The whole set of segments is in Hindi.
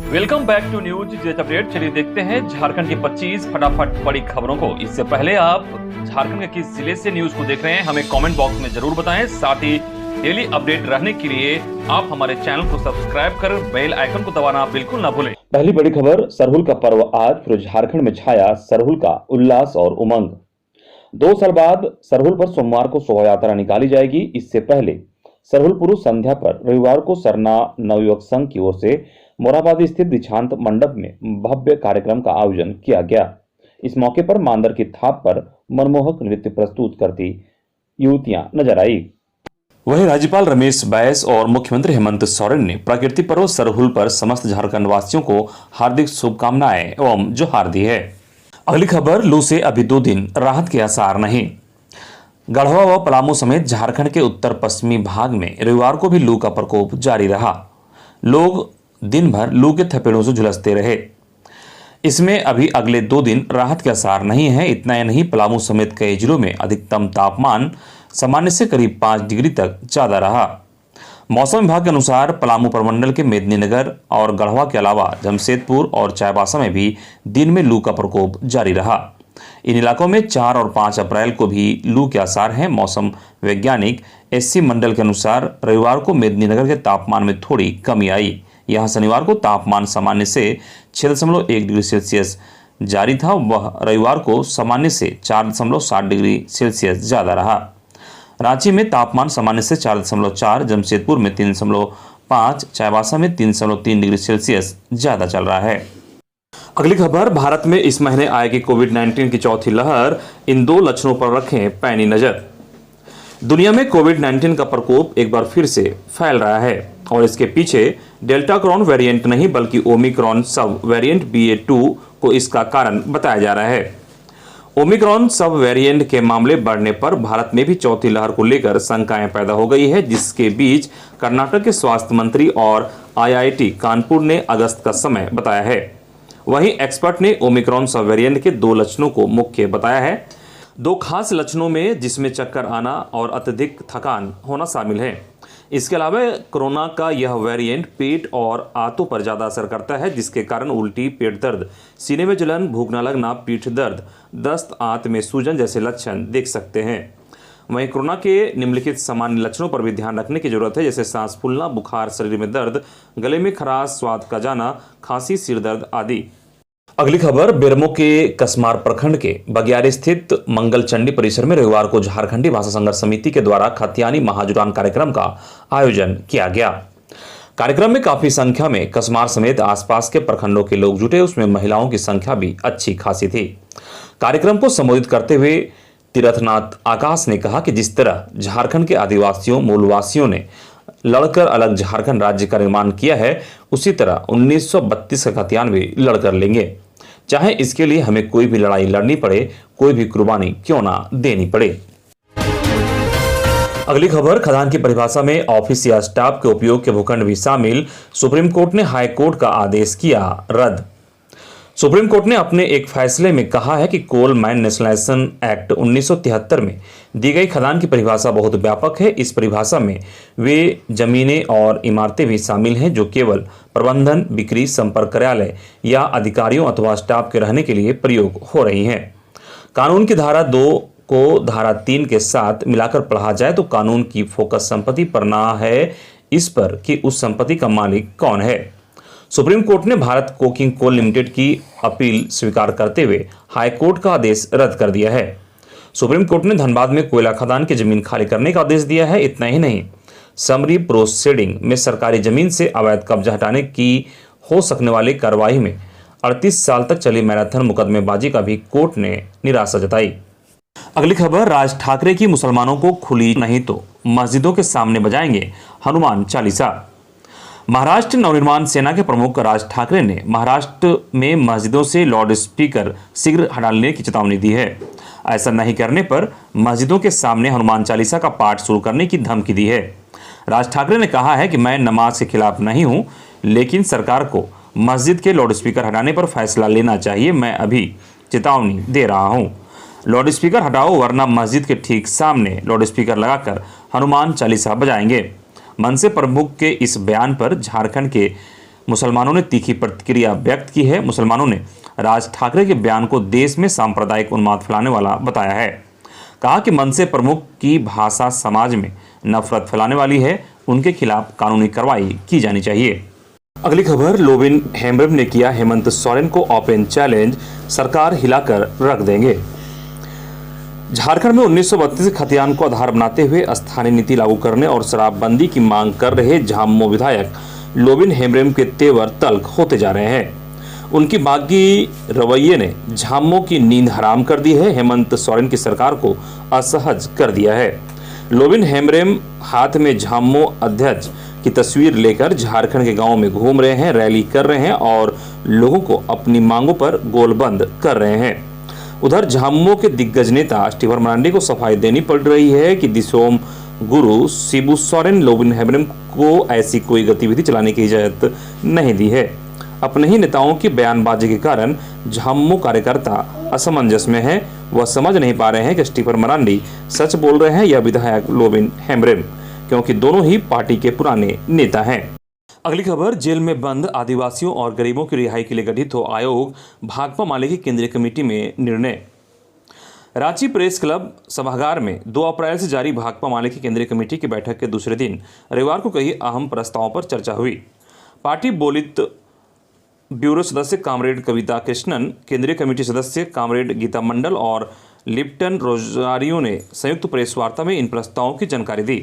Welcome back to news jet update. चलिए देखते हैं झारखंड की 25 फटाफट बड़ी खबरों को। इससे पहले आप झारखंड के किस जिले से न्यूज को देख रहे हैं हमें कमेंट बॉक्स में जरूर बताएं। साथ ही डेली अपडेट रहने के लिए आप हमारे चैनल को सब्सक्राइब कर बेल आइकन को दबाना बिल्कुल ना भूलें। पहली बड़ी खबर, सरहुल का पर्व आज फिर झारखंड में छाया सरहुल का उल्लास और उमंग। 2 साल बाद सरहुल पर सोमवार को शोभा यात्रा निकाली जाएगी। इससे पहले सरहुल पुरुष संध्या पर रविवार को सरना नवयुवक संघ की ओर से मोराबादी स्थित दीक्षांत मंडप में भव्य कार्यक्रम का आयोजन किया गया। इस मौके पर मांदर की थाप पर मनमोहक नृत्य प्रस्तुत करती युवतियां नजर आई। वहीं राज्यपाल रमेश बैस और मुख्यमंत्री हेमंत सोरेन ने प्रकृति पर्व सरहुल पर समस्त झारखंड वासियों को हार्दिक शुभकामनाएं एवं जोहार दी है। अगली खबर, लू से अभी 2 दिन राहत के आसार नहीं। गढ़वा व पलामू समेत झारखंड के उत्तर पश्चिमी भाग में रविवार को भी लू का प्रकोप जारी रहा। लोग दिन भर लू के थपेड़ों से झुलसते रहे। इसमें अभी अगले 2 दिन राहत के आसार नहीं है। इतना ही नहीं, पलामू समेत कई जिलों में अधिकतम तापमान सामान्य से करीब 5 डिग्री तक ज्यादा रहा। मौसम विभाग के अनुसार पलामू प्रमंडल के मेदिनीनगर और गढ़वा के अलावा जमशेदपुर और चाईबासा में भी दिन में लू का प्रकोप जारी रहा। इन इलाकों में 4 और 5 अप्रैल को भी लू के आसार हैं। मौसम वैज्ञानिक एससी मंडल के अनुसार रविवार को मेदिनीनगर के तापमान में थोड़ी कमी आई। यहां शनिवार को तापमान सामान्य से 6.1 डिग्री सेल्सियस जारी था। वह रविवार को सामान्य से 4.7 डिग्री सेल्सियस ज्यादा रहा। रांची में तापमान सामान्य से 4.4, जमशेदपुर में 3.5, चाईबासा में 3.3 डिग्री सेल्सियस ज्यादा चल रहा है। अगली खबर, भारत में इस महीने आएगी कोविड-19 की चौथी लहर। इन 2 लक्षणों पर रखें पैनी नजर। दुनिया में कोविड-19 का प्रकोप एक बार फिर से फैल रहा है और इसके पीछे डेल्टा क्रॉन वेरिएंट नहीं बल्कि ओमिक्रॉन सब वेरिएंट BA.2 को इसका कारण बताया जा रहा है। ओमिक्रॉन सब वेरिएंट के मामले बढ़ने पर भारत में भी चौथी लहर को लेकर शंकाएं पैदा हो गई है, जिसके बीच कर्नाटक के स्वास्थ्य मंत्री और IIT कानपुर ने अगस्त का समय बताया है। वहीं एक्सपर्ट ने ओमिक्रॉन सब वेरिएंट के 2 लक्षणों को मुख्य बताया है। 2 खास लक्षणों में जिसमें चक्कर आना और अत्यधिक थकान होना शामिल है। इसके अलावा कोरोना का यह वेरिएंट पेट और आंतों पर ज्यादा असर करता है, जिसके कारण उल्टी, पेट दर्द, सीने में जलन, भूख न लगना, पीठ दर्द, दस्त, आंत में सूजन जैसे लक्षण देख सकते हैं। वहीं कोरोना के निम्नलिखित सामान्य लक्षणों पर भी ध्यान रखने की जरूरत है, जैसे सांस फूलना, बुखार, शरीर में दर्द, गले में खराश, स्वाद का जाना, खांसी, सिर दर्द आदि। अगली खबर, बेरमो के कसमार प्रखंड के बगियारी स्थित मंगल चंडी परिसर में रविवार को झारखंडी भाषा संघर्ष समिति के द्वारा खतियानी महाजुरान कार्यक्रम का आयोजन किया गया। कार्यक्रम में काफी संख्या में कसमार समेत आसपास के प्रखंडों के लोग जुटे। उसमें महिलाओं की संख्या भी अच्छी खासी थी। कार्यक्रम को संबोधित करते हुए तीर्थनाथ आकाश ने कहा कि जिस तरह झारखंड के आदिवासियों, मूलवासियों ने लड़कर अलग झारखंड राज्य का निर्माण किया है, उसी तरह 1932 का खतियान भी लड़कर लेंगे, चाहे इसके लिए हमें कोई भी लड़ाई लड़नी पड़े, कोई भी कुर्बानी क्यों ना देनी पड़े। अगली खबर, खदान की परिभाषा में ऑफिस या स्टाफ के उपयोग के भूखंड भी शामिल। सुप्रीम कोर्ट ने हाई कोर्ट का आदेश किया रद्द। सुप्रीम कोर्ट ने अपने एक फैसले में कहा है कि कोल माइन नेशनलाइजेशन एक्ट 1973 में दी गई खदान की परिभाषा बहुत व्यापक है। इस परिभाषा में वे जमीनें और इमारतें भी शामिल हैं जो केवल प्रबंधन, बिक्री, संपर्क कार्यालय या अधिकारियों अथवा स्टाफ के रहने के लिए प्रयोग हो रही हैं। कानून की धारा 2 को धारा 3 के साथ मिलाकर पढ़ा जाए तो कानून की फोकस संपत्ति पर ना है इस पर कि उस संपत्ति का मालिक कौन है। सुप्रीम कोर्ट ने भारत कोकिंग कोल लिमिटेड की अपील स्वीकार करते हुए हाई कोर्ट का आदेश रद्द कर दिया है। सुप्रीम कोर्ट ने धनबाद में कोयला खदान की जमीन खाली करने का आदेश दिया है। इतना ही नहीं, समरी प्रोसीडिंग में सरकारी जमीन से अवैध कब्जा हटाने की हो सकने वाली कार्रवाई में 38 साल तक चली मैराथन मुकदमेबाजी का भी कोर्ट ने निराशा जताई। अगली खबर, राज ठाकरे की मुसलमानों को खुली नहीं तो मस्जिदों के सामने बजाएंगे हनुमान चालीसा। महाराष्ट्र नवनिर्माण सेना के प्रमुख राज ठाकरे ने महाराष्ट्र में मस्जिदों से लाउड स्पीकर शीघ्र हटा लेने की चेतावनी दी है। ऐसा नहीं करने पर मस्जिदों के सामने हनुमान चालीसा का पाठ शुरू करने की धमकी दी है। राज ठाकरे ने कहा है कि मैं नमाज के खिलाफ नहीं हूं, लेकिन सरकार को मस्जिद के लाउड स्पीकर हटाने पर फैसला लेना चाहिए। मैं अभी चेतावनी दे रहा हूं, लाउड स्पीकर हटाओ वरना मस्जिद के ठीक सामने लाउड स्पीकर लगाकर हनुमान चालीसा बजाएंगे। मनसे प्रमुख के इस बयान पर झारखंड के मुसलमानों ने तीखी प्रतिक्रिया व्यक्त की है। मुसलमानों ने राज ठाकरे के बयान को देश में सांप्रदायिक उन्माद फैलाने वाला बताया है। कहा कि मनसे प्रमुख की भाषा समाज में नफरत फैलाने वाली है, उनके खिलाफ कानूनी कार्रवाई की जानी चाहिए। अगली खबर, लोबिन हेम्ब्रम ने किया हेमंत सोरेन को ओपन चैलेंज, सरकार हिलाकर रख देंगे। झारखंड में 1932 खतियान को आधार बनाते हुए स्थानीय नीति लागू करने और शराबबंदी की मांग कर रहे झामुमो विधायक लोबिन हेम्ब्रम के तेवर तल्ख होते जा रहे हैं। उनकी बागी रवैये ने झामुमो की नींद हराम कर दी है, हेमंत सोरेन की सरकार को असहज कर दिया है। लोबिन हेम्ब्रम हाथ में झामुमो अध्यक्ष की तस्वीर लेकर झारखंड के गांवों में घूम रहे हैं, रैली कर रहे हैं और लोगों को अपनी मांगों पर गोलबंद कर रहे हैं। उधर झामुमो के दिग्गज नेता स्टीफन मरांडी को सफाई देनी पड़ रही है कि दिसोम गुरु शिबू सोरेन लोबिन हेम्ब्रम को ऐसी कोई गतिविधि चलाने की इजाजत नहीं दी है। अपने ही नेताओं की बयानबाजी के कारण झामुमो कार्यकर्ता असमंजस में है। वह समझ नहीं पा रहे हैं कि स्टीफन मरांडी सच बोल रहे हैं या विधायक लोबिन हेम्ब्रम, क्योंकि दोनों ही पार्टी के पुराने नेता हैं। अगली खबर, जेल में बंद आदिवासियों और गरीबों की रिहाई के लिए गठित हो आयोग, भाकपा माले की केंद्रीय कमेटी में निर्णय। रांची प्रेस क्लब सभागार में 2 अप्रैल से जारी भाकपा माले की केंद्रीय कमेटी की बैठक के दूसरे दिन रविवार को कई अहम प्रस्तावों पर चर्चा हुई। पार्टी बोलित ब्यूरो सदस्य कामरेड कविता कृष्णन, केंद्रीय कमेटी सदस्य कामरेड गीता मंडल और लिप्टन रोजारियो ने संयुक्त प्रेस वार्ता में इन प्रस्तावों की जानकारी दी।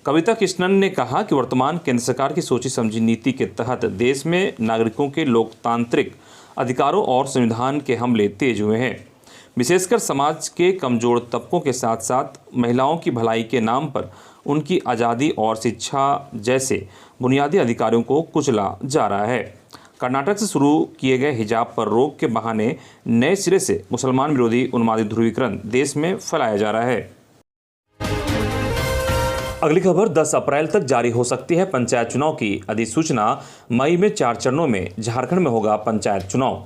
कविता कृष्णन ने कहा कि वर्तमान केंद्र सरकार की सोची समझी नीति के तहत देश में नागरिकों के लोकतांत्रिक अधिकारों और संविधान के हमले तेज हुए हैं। विशेषकर समाज के कमजोर तबकों के साथ साथ महिलाओं की भलाई के नाम पर उनकी आज़ादी और शिक्षा जैसे बुनियादी अधिकारों को कुचला जा रहा है। कर्नाटक से शुरू किए गए हिजाब पर रोक के बहाने नए सिरे से मुसलमान विरोधी उन्मादी ध्रुवीकरण देश में फैलाया जा रहा है। अगली खबर, 10 अप्रैल तक जारी हो सकती है पंचायत चुनाव की अधिसूचना। मई में 4 चरणों में झारखंड में होगा पंचायत चुनाव।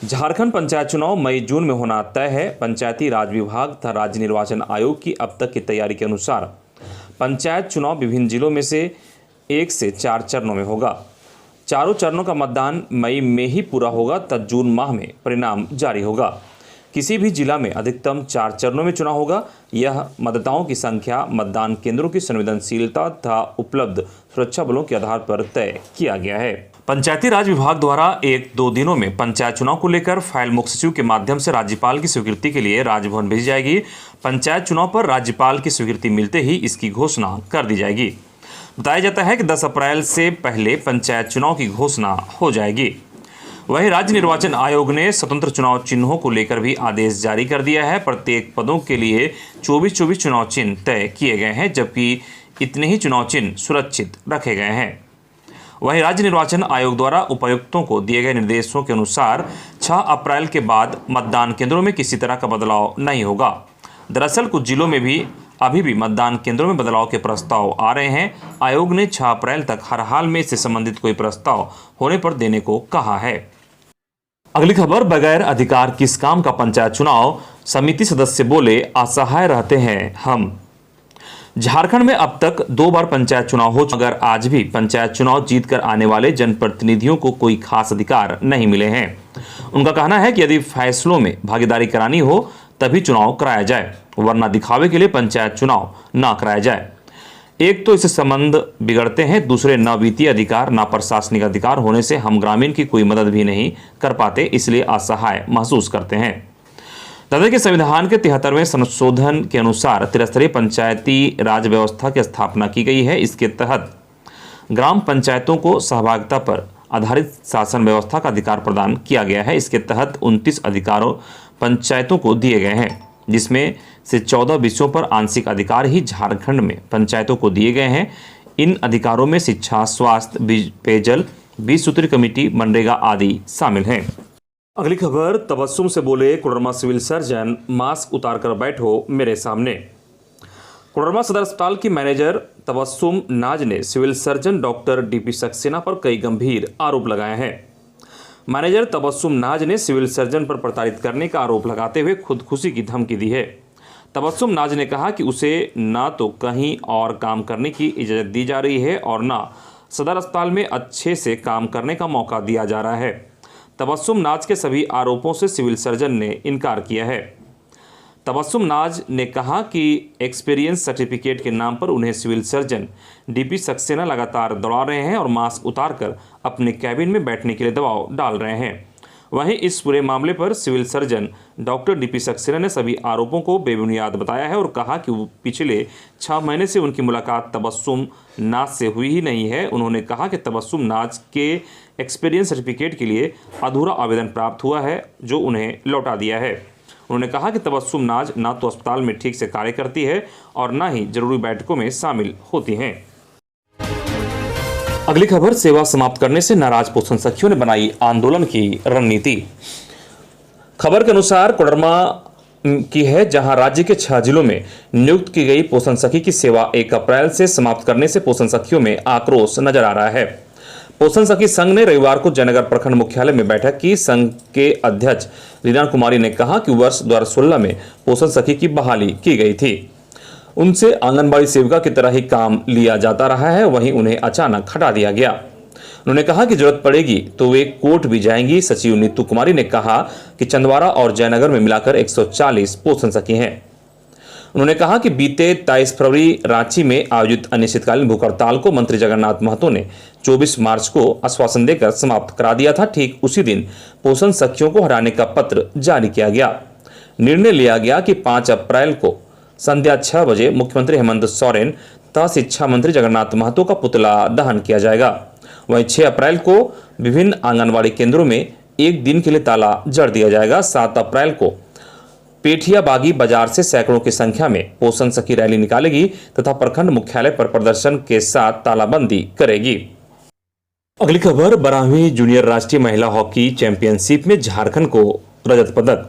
झारखंड पंचायत चुनाव मई जून में होना तय है। पंचायती राज विभाग तथा राज्य निर्वाचन आयोग की अब तक की तैयारी के अनुसार पंचायत चुनाव विभिन्न जिलों में से 1 से 4 चरणों में होगा। चारों चरणों का मतदान मई में ही पूरा होगा, तब जून माह में परिणाम जारी होगा। किसी भी जिला में अधिकतम 4 चरणों में चुनाव होगा। यह मतदाताओं की संख्या, मतदान केंद्रों की संवेदनशीलता तथा उपलब्ध सुरक्षा बलों के आधार पर तय किया गया है। पंचायती राज विभाग द्वारा 1-2 दिनों में पंचायत चुनाव को लेकर फाइल मुख्य सचिव के माध्यम से राज्यपाल की स्वीकृति के लिए राजभवन भेजी जाएगी। पंचायत चुनाव पर राज्यपाल की स्वीकृति मिलते ही इसकी घोषणा कर दी जाएगी। बताया जाता है कि 10 अप्रैल से पहले पंचायत चुनाव की घोषणा हो जाएगी। वहीं राज्य निर्वाचन आयोग ने स्वतंत्र चुनाव चिन्हों को लेकर भी आदेश जारी कर दिया है। प्रत्येक पदों के लिए 24-24 चुनाव चिन्ह तय किए गए हैं, जबकि इतने ही चुनाव चिन्ह सुरक्षित रखे गए हैं। वहीं राज्य निर्वाचन आयोग द्वारा उपायुक्तों को दिए गए निर्देशों के अनुसार 6 अप्रैल के बाद मतदान केंद्रों में किसी तरह का बदलाव नहीं होगा। दरअसल कुछ जिलों में भी अभी भी मतदान केंद्रों में बदलाव के प्रस्ताव आ रहे हैं। आयोग ने 6 अप्रैल तक हर हाल में इससे संबंधित कोई प्रस्ताव होने पर देने को कहा है। अगली खबर, बगैर अधिकार किस काम का पंचायत चुनाव, समिति सदस्य बोले असहाय रहते हैं हम। झारखंड में अब तक 2 बार पंचायत चुनाव हो, मगर आज भी पंचायत चुनाव जीतकर आने वाले जनप्रतिनिधियों को कोई खास अधिकार नहीं मिले हैं। उनका कहना है कि यदि फैसलों में भागीदारी करानी हो तभी चुनाव कराया जाए, वरना दिखावे के लिए पंचायत चुनाव ना कराया जाए। एक तो इससे संबंध बिगड़ते हैं, दूसरे न वित्तीय अधिकार न प्रशासनिक अधिकार होने से हम ग्रामीण की कोई मदद भी नहीं कर पाते, इसलिए असहाय महसूस करते हैं। दादा के संविधान के 73वें संशोधन के अनुसार त्रिस्तरीय पंचायती राज व्यवस्था की स्थापना की गई है। इसके तहत ग्राम पंचायतों को सहभागिता पर आधारित शासन व्यवस्था का अधिकार प्रदान किया गया है। इसके तहत 29 अधिकारों पंचायतों को दिए गए हैं, जिसमें से 14 विषयों पर आंशिक अधिकार ही झारखंड में पंचायतों को दिए गए हैं। इन अधिकारों में शिक्षा, स्वास्थ्य, पेयजल, 20 सूत्री कमेटी, मनरेगा आदि शामिल हैं। अगली खबर, तबस्सुम से बोले कोडरमा सिविल सर्जन, मास्क उतारकर बैठो मेरे सामने। कोडरमा सदर अस्पताल की मैनेजर तबस्सुम नाज ने civil surgeon doctor DP Saxena पर कई गंभीर आरोप लगाए हैं। मैनेजर तबस्सुम नाज ने सिविल सर्जन पर प्रताड़ित करने का आरोप लगाते हुए खुदकुशी की धमकी दी है। तबस्सुम नाज ने कहा कि उसे ना तो कहीं और काम करने की इजाज़त दी जा रही है और ना सदर अस्पताल में अच्छे से काम करने का मौका दिया जा रहा है। तबस्सुम नाज के सभी आरोपों से सिविल सर्जन ने इनकार किया है। तबस्सुम नाज ने कहा कि एक्सपीरियंस सर्टिफिकेट के नाम पर उन्हें सिविल सर्जन डीपी सक्सेना लगातार दौड़ा रहे हैं और मास्क उतारकर अपने कैबिन में बैठने के लिए दबाव डाल रहे हैं। वहीं इस पूरे मामले पर civil surgeon doctor DP Saxena ने सभी आरोपों को बेबुनियाद बताया है और कहा कि वो पिछले 6 महीने से उनकी मुलाकात तबस्सुम नाज से हुई ही नहीं है। उन्होंने कहा कि तबस्सुम नाज के एक्सपीरियंस सर्टिफिकेट के लिए अधूरा आवेदन प्राप्त हुआ है जो उन्हें लौटा दिया है। उन्होंने कहा कि तबस्सुम नाज ना तो अस्पताल में ठीक से कार्य करती है और ना ही जरूरी बैठकों में शामिल होती हैं। अगली खबर, सेवा समाप्त करने से नाराज पोषण सखियों ने बनाई आंदोलन की रणनीति। खबर के अनुसार कोडरमा की है, जहां राज्य के 6 जिलों में नियुक्त की गई पोषण सखी की सेवा 1 अप्रैल से समाप्त करने से पोषण सखियों में आक्रोश नजर आ रहा है। पोषण सखी संघ ने रविवार को जयनगर प्रखंड मुख्यालय में बैठक की। संघ के अध्यक्ष लीना कुमारी ने कहा कि वर्ष 2016 में पोषण सखी की बहाली की गई थी। उनसे आंगनबाड़ी सेविका की तरह ही काम लिया जाता रहा है, वहीं उन्हें अचानक हटा दिया गया। उन्होंने कहा कि जरूरत पड़ेगी तो वे कोर्ट भी जाएंगी। सचिव नीतू कुमारी ने कहा कि चंदवाड़ा और जयनगर में मिलाकर 140 पोषण सखी हैं। उन्होंने कहा कि बीते 23 फरवरी रांची में आयोजित अनिश्चितकालीन भूख हड़ताल को मंत्री जगन्नाथ महतो ने 24 मार्च को आश्वासन देकर समाप्त करा दिया था। ठीक उसी दिन पोषण सखियों को हटाने का पत्र जारी किया गया। निर्णय लिया गया कि 5 अप्रैल को संध्या 6 बजे मुख्यमंत्री हेमंत सोरेन तथा शिक्षा मंत्री जगन्नाथ महतो का पुतला दहन किया जाएगा। वहीं 6 अप्रैल को विभिन्न आंगनबाड़ी केंद्रों में 1 दिन के लिए ताला जड़ दिया जाएगा। 7 अप्रैल को पेठिया बागी बाजार से सैकड़ों की संख्या में पोषण सखी रैली निकालेगी तथा प्रखंड मुख्यालय पर प्रदर्शन के साथ तालाबंदी करेगी। अगली खबर, 12वीं जूनियर राष्ट्रीय महिला हॉकी चैंपियनशिप में झारखंड को रजत पदक।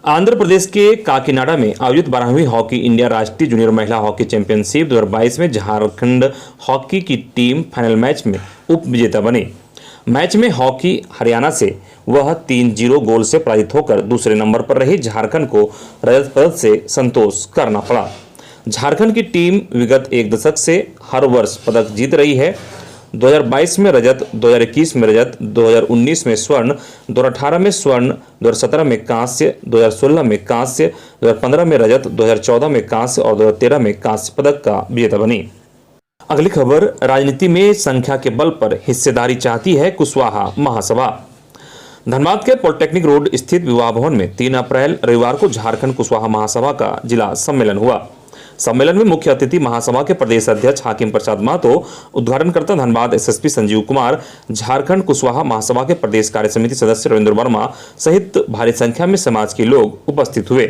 आंध्र प्रदेश के काकीनाडा में आयोजित 12वीं हॉकी इंडिया राष्ट्रीय जूनियर महिला हॉकी चैंपियनशिप 2022 में झारखंड हॉकी की टीम फाइनल मैच में उप विजेता बनी। मैच में हॉकी हरियाणा से वह 3-0 गोल से पराजित होकर दूसरे नंबर पर रही। झारखंड को रजत पदक से संतोष करना पड़ा। झारखंड की टीम विगत 1 दशक से हर वर्ष पदक जीत रही है। 2022 में रजत, 2021 में रजत, 2019 में स्वर्ण, 2018 में स्वर्ण, 2017 में कांस्य, 2016 में कांस्य, 2015 में रजत, 2014 में कांस्य और 2013 में कांस्य पदक का विजेता बनी। अगली खबर, राजनीति में संख्या के बल पर हिस्सेदारी चाहती है कुशवाहा महासभा। धनबाद के पॉलिटेक्निक रोड स्थित विवाह भवन में 3 अप्रैल रविवार को झारखंड कुशवाहा महासभा का जिला सम्मेलन हुआ। सम्मेलन में मुख्य अतिथि महासभा के प्रदेश अध्यक्ष हाकिम प्रसाद महतो, उद्घाटनकर्ता धनबाद एसएसपी संजीव कुमार, झारखंड कुशवाहा महासभा के प्रदेश कार्य समिति सदस्य रविंद्र वर्मा सहित भारी संख्या में समाज के लोग उपस्थित हुए।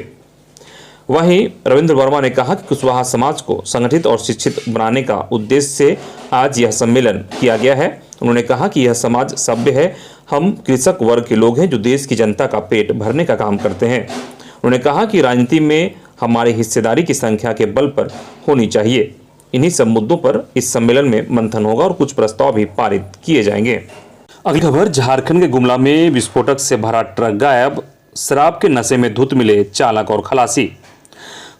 वहीं रविंद्र वर्मा ने कहा कि कुशवाहा समाज को संगठित और शिक्षित बनाने का उद्देश्य से आज यह सम्मेलन किया गया है। उन्होंने कहा कि यह समाज सभ्य है। हम कृषक वर्ग के लोग हैं जो देश की जनता का पेट भरने का काम करते हैं। उन्होंने कहा कि राजनीति में हमारी हिस्सेदारी की संख्या के बल पर होनी चाहिए। इन्हीं सब मुद्दों पर इस सम्मेलन में मंथन होगा और कुछ प्रस्ताव भी पारित किए जाएंगे। अगली खबर, झारखंड के गुमला में विस्फोटक से भरा ट्रक गायब, शराब के नशे में धुत मिले चालक और खलासी।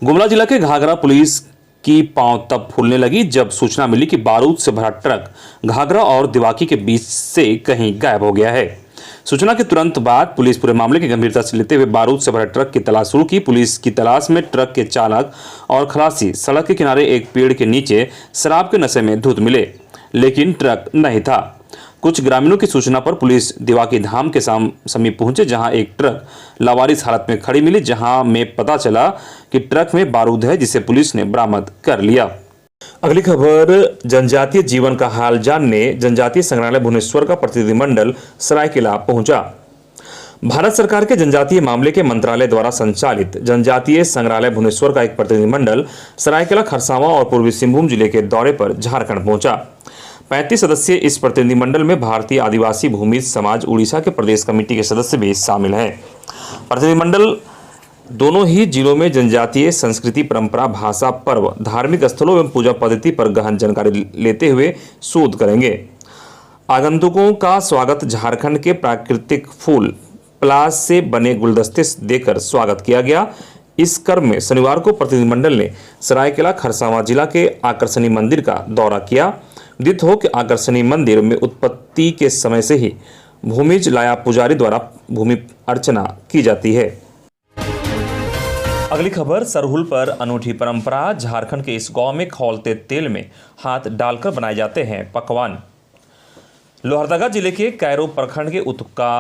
गुमला जिला के घाघरा पुलिस की पांव तब फूलने लगी जब सूचना मिली कि बारूद से भरा ट्रक घाघरा और दिवाकी के बीच से कहीं गायब हो गया है। सूचना के तुरंत बाद पुलिस पूरे मामले की गंभीरता से लेते हुए बारूद से भरे ट्रक की तलाश शुरू की। पुलिस की तलाश में ट्रक के चालक और खलासी सड़क के किनारे एक पेड़ के नीचे शराब के नशे में धुत मिले, लेकिन ट्रक नहीं था। कुछ ग्रामीणों की सूचना पर पुलिस दिवाकी धाम के समीप पहुंचे, जहां एक ट्रक लावारिस हालत में खड़ी मिली, जहां में पता चला कि ट्रक में बारूद है, जिसे पुलिस ने बरामद कर लिया। अगली खबर, जनजातीय जीवन का हाल जानने जनजातीय संग्रहालय भुवनेश्वर का प्रतिनिधिमंडल सरायकेला पहुंचा। भारत सरकार के जनजातीय मामले के मंत्रालय द्वारा संचालित जनजातीय संग्रहालय भुवनेश्वर का एक प्रतिनिधिमंडल सरायकेला, खरसावां और पूर्वी सिंहभूम जिले के दौरे पर झारखंड पहुंचा। 35 सदस्यीय इस प्रतिनिधिमंडल में भारतीय आदिवासी भूमि समाज उड़ीसा के प्रदेश कमेटी के सदस्य भी शामिल हैं। प्रतिनिधिमंडल दोनों ही जिलों में जनजातीय संस्कृति, परंपरा, भाषा, पर्व, धार्मिक स्थलों एवं पूजा पद्धति पर गहन जानकारी लेते हुए शोध करेंगे। आगंतुकों का स्वागत झारखंड के प्राकृतिक फूल प्लास से बने गुलदस्ते देकर स्वागत किया गया। इस क्रम में शनिवार को प्रतिनिधिमंडल ने सरायकेला, खरसावां जिला के आकर्षणी मंदिर का दौरा किया। विदित हो कि आकर्षणी मंदिर में उत्पत्ति के समय से ही भूमिज लाया पुजारी द्वारा भूमि अर्चना की जाती है। अगली खबर, सरहुल पर अनूठी परंपरा। झारखंड के इस गांव में खौलते तेल में हाथ डालकर बनाए जाते हैं पकवान। लोहरदगा जिले के कैरो प्रखंड के उतका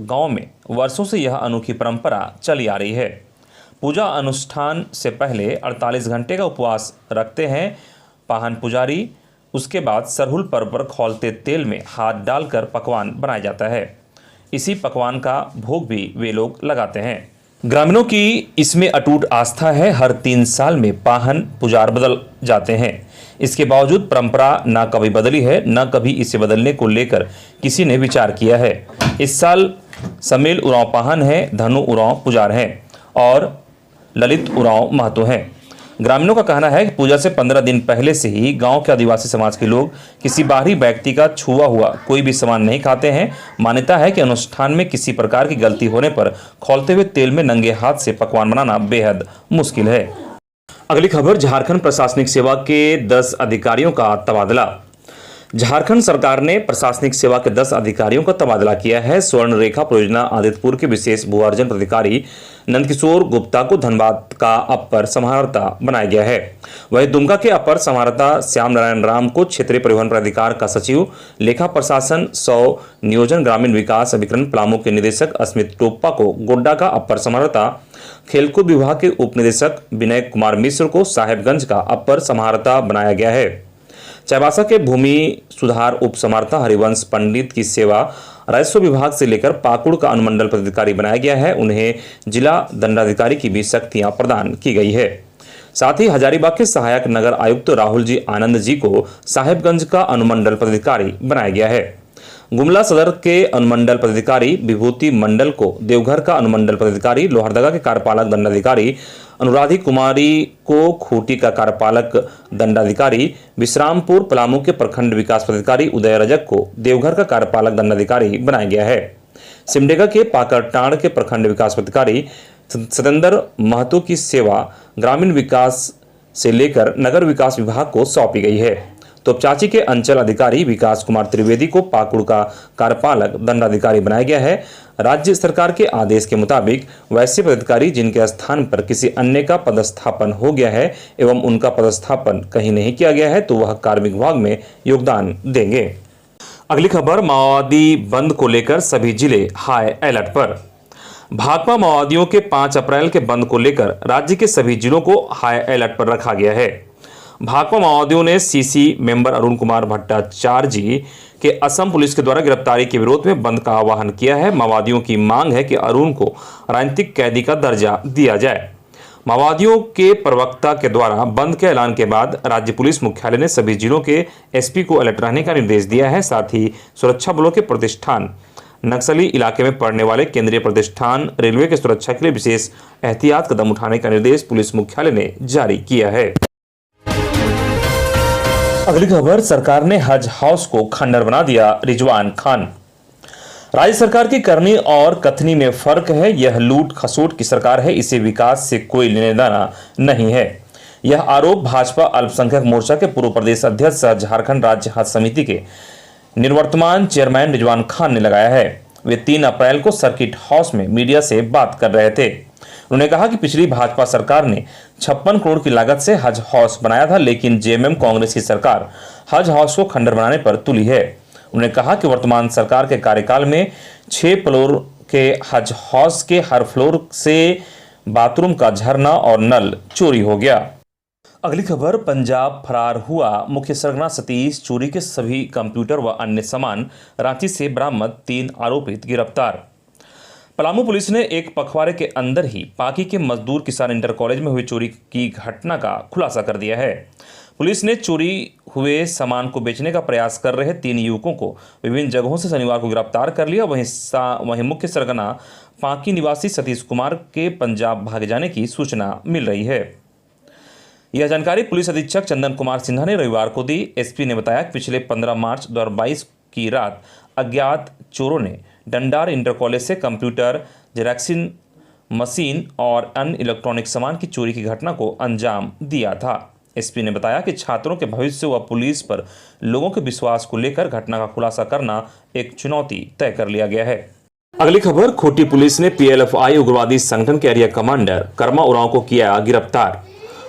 गांव में वर्षों से यह अनोखी परंपरा चली आ रही है। पूजा अनुष्ठान से पहले 48 घंटे का उपवास रखते हैं पाहन पुजारी। उसके बाद सरहुल पर्व पर खौलते तेल में हाथ डालकर पकवान बनाया जाता है। इसी पकवान का भोग भी वे लोग लगाते हैं। ग्रामीणों की इसमें अटूट आस्था है। हर 3 साल में पाहन पुजार बदल जाते हैं। इसके बावजूद परंपरा न कभी बदली है, न कभी इसे बदलने को लेकर किसी ने विचार किया है। इस साल समेल उरांव पाहन है, धनु उरांव पुजार हैं और ललित उरांव महतो हैं। ग्रामीणों का कहना है कि पूजा से 15 दिन पहले से ही गांव के आदिवासी समाज के लोग किसी बाहरी व्यक्ति का छुआ हुआ कोई भी सामान नहीं खाते हैं। मान्यता है कि अनुष्ठान में किसी प्रकार की गलती होने पर खौलते हुए तेल में नंगे हाथ से पकवान बनाना बेहद मुश्किल है। अगली खबर, झारखंड प्रशासनिक सेवा के 10 अधिकारियों का तबादला। झारखंड सरकार ने प्रशासनिक सेवा के 10 अधिकारियों का तबादला किया है। स्वर्ण रेखा परियोजना आदित्यपुर के विशेष भू अर्जन अधिकारी नंदकिशोर गुप्ता को धनबाद का अपर समाहर्ता बनाया गया है। वहीं दुमका के अपर समाहर्ता श्याम नारायण राम को क्षेत्रीय परिवहन प्राधिकार का सचिव, लेखा प्रशासन 100 नियोजन ग्रामीण विकास अभिकरण पलामू के निदेशक अस्मित टोप्पा को गोड्डा का अपर समाहर्ता, खेलकूद विभाग के उप निदेशक विनय कुमार मिश्र को साहेबगंज का अपर समाहर्ता बनाया गया है। चाईबासा के भूमि सुधार उप समाहर्ता हरिवंश पंडित की सेवा राजस्व विभाग से लेकर पाकुड़ का अनुमंडल पदाधिकारी बनाया गया है। उन्हें जिला दंडाधिकारी की भी शक्तियां प्रदान की गई है। साथ ही हजारीबाग के सहायक नगर आयुक्त राहुल जी आनंद जी को साहेबगंज का अनुमंडल पदाधिकारी बनाया गया है। गुमला सदर के अनुमंडल पदाधिकारी विभूति मंडल को देवघर का अनुमंडल पदाधिकारी, लोहरदगा के कार्यपालक दंडाधिकारी अनुराधी कुमारी को खूंटी का कार्यपालक दंडाधिकारी, विश्रामपुर पलामू के प्रखंड विकास पदाधिकारी उदय रजक को देवघर का कार्यपालक दंडाधिकारी बनाया गया है। सिमडेगा के पाकरटांड़ के प्रखंड विकास पदाधिकारी सतेंद्र महतो की सेवा ग्रामीण विकास से लेकर नगर विकास विभाग को सौंपी गई है। तोपचाची के अंचल अधिकारी विकास कुमार त्रिवेदी को पाकुड़ का कार्यपालक दंडाधिकारी बनाया गया है। राज्य सरकार के आदेश के मुताबिक वैसे पदाधिकारी जिनके स्थान पर किसी अन्य का पदस्थापन हो गया है एवं उनका पदस्थापन कहीं नहीं किया गया है तो वह कार्मिक विभाग में योगदान देंगे। अगली खबर, माओवादी बंद को लेकर सभी जिले हाई अलर्ट पर। भाकपा माओवादियों के 5 अप्रैल के बंद को लेकर राज्य के सभी जिलों को हाई अलर्ट पर रखा गया है। भाकपा माओवादियों ने सीसी मेंबर अरुण कुमार भट्टाचार्य जी के असम पुलिस के द्वारा गिरफ्तारी के विरोध में बंद का आह्वान किया है। माओवादियों की मांग है कि अरुण को राजनीतिक कैदी का दर्जा दिया जाए। माओवादियों के प्रवक्ता के द्वारा बंद के ऐलान के बाद राज्य पुलिस मुख्यालय ने सभी जिलों के एसपी को अलर्ट रहने का निर्देश दिया है। साथ ही सुरक्षा बलों के प्रतिष्ठान, नक्सली इलाके में पड़ने वाले केंद्रीय प्रतिष्ठान, रेलवे की सुरक्षा के लिए विशेष एहतियात कदम उठाने का निर्देश पुलिस मुख्यालय ने जारी किया है। अगली खबर, सरकार ने हज हाउस को खंडर बना दिया, रिजवान खान। राज्य सरकार की करनी और कथनी में फर्क है। यह लूट खसोट की सरकार है, इसे विकास से कोई लेने देना नहीं है। यह आरोप भाजपा अल्पसंख्यक मोर्चा के पूर्व प्रदेश अध्यक्ष झारखंड राज्य हज समिति के निवर्तमान चेयरमैन रिजवान खान ने लगाया है। वे 3 अप्रैल को सर्किट हाउस में मीडिया से बात कर रहे थे। उन्होंने कहा कि पिछली भाजपा सरकार ने 56 करोड़ की लागत से हज हाउस बनाया था, लेकिन जेएमएम कांग्रेस की सरकार हज हाउस को खंडर बनाने पर तुली है। उन्होंने कहा कि वर्तमान सरकार के कार्यकाल में 6 फ्लोर के हज हाउस के हर फ्लोर से बाथरूम का झरना और नल चोरी हो गया। अगली खबर, पंजाब फरार हुआ मुख्य सरगना सतीश, चोरी के सभी कंप्यूटर व अन्य सामान रांची से बरामद, 3 आरोपित गिरफ्तार। पलामू पुलिस ने एक पखवाड़े के अंदर ही पाकी के मजदूर किसान इंटर कॉलेज में हुई चोरी की घटना का खुलासा कर दिया है। पुलिस ने चोरी हुए सामान को बेचने का प्रयास कर रहे 3 युवकों को विभिन्न जगहों से शनिवार को गिरफ्तार कर लिया। वहीं मुख्य सरगना पाकी निवासी सतीश कुमार के पंजाब भागे जाने की सूचना मिल रही है। यह जानकारी पुलिस अधीक्षक चंदन कुमार सिन्हा ने रविवार को दी। एसपी ने बताया कि पिछले 15 मार्च 2022 की रात अज्ञात चोरों ने डंडार इंटर कॉलेज से कंप्यूटर, जेरॉक्सिंग मशीन और अन्य इलेक्ट्रॉनिक सामान की चोरी की घटना को अंजाम दिया था। एसपी ने बताया कि छात्रों के भविष्य व पुलिस पर लोगों के विश्वास को लेकर घटना का खुलासा करना एक चुनौती तय कर लिया गया है। अगली खबर, खूंटी पुलिस ने पीएलएफआई उग्रवादी संगठन के एरिया कमांडर कर्मा उरांव को किया गिरफ्तार।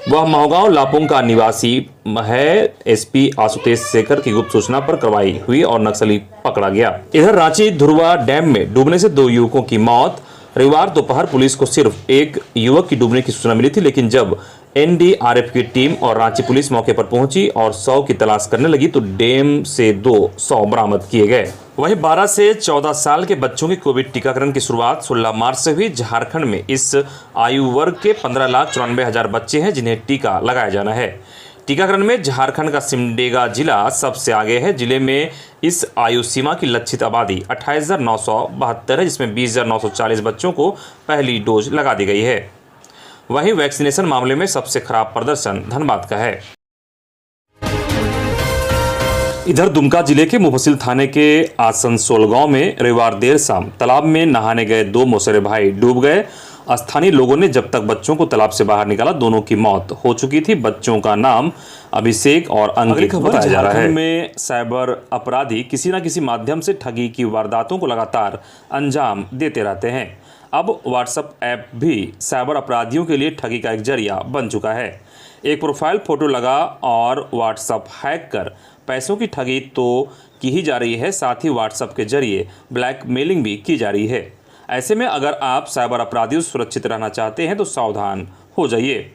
वह माहगांव लापुंग का निवासी है। एसपी आशुतोष शेखर की गुप्त सूचना पर कार्रवाई हुई और नक्सली पकड़ा गया। इधर रांची धुरवा डैम में डूबने से 2 युवकों की मौत। रविवार दोपहर पुलिस को सिर्फ एक युवक की डूबने की सूचना मिली थी, लेकिन जब एनडीआरएफ की टीम और रांची पुलिस मौके पर पहुंची और शव की तलाश करने लगी तो डैम से 2 शव बरामद किए गए। वहीं 12 से 14 साल के बच्चों की कोविड टीकाकरण की शुरुआत 16 मार्च से हुई। झारखंड में इस आयु वर्ग के 15,94,000 बच्चे हैं जिन्हें टीका लगाया जाना है। टीकाकरण में झारखंड का सिमडेगा जिला सबसे आगे है। जिले में इस आयु सीमा की लक्षित आबादी 28,972 है, जिसमें 20,940 बच्चों को पहली डोज लगा दी गई है। वहीं वैक्सीनेशन मामले में सबसे खराब प्रदर्शन धनबाद का है। इधर दुमका जिले के मुफस्सिल थाने के आसनसोल गांव में रविवार देर शाम तालाब में नहाने गए 2 मौसेरे भाई डूब गए। स्थानीय लोगों ने जब तक बच्चों को तालाब से बाहर निकाला, दोनों की मौत हो चुकी थी। बच्चों का नाम अभिषेक और अंकित बताया जा रहा है। में साइबर अपराधी किसी न किसी माध्यम से ठगी की वारदातों को लगातार अंजाम देते रहते हैं। अब व्हाट्सएप ऐप भी साइबर अपराधियों के लिए ठगी का एक जरिया बन चुका है। एक प्रोफाइल फोटो लगा और व्हाट्सएप हैक कर पैसों की ठगी तो की ही जा रही है, साथ ही व्हाट्सएप के जरिए ब्लैकमेलिंग भी की जा रही है। ऐसे में अगर आप साइबर अपराधियों से सुरक्षित रहना चाहते हैं तो सावधान हो जाइए।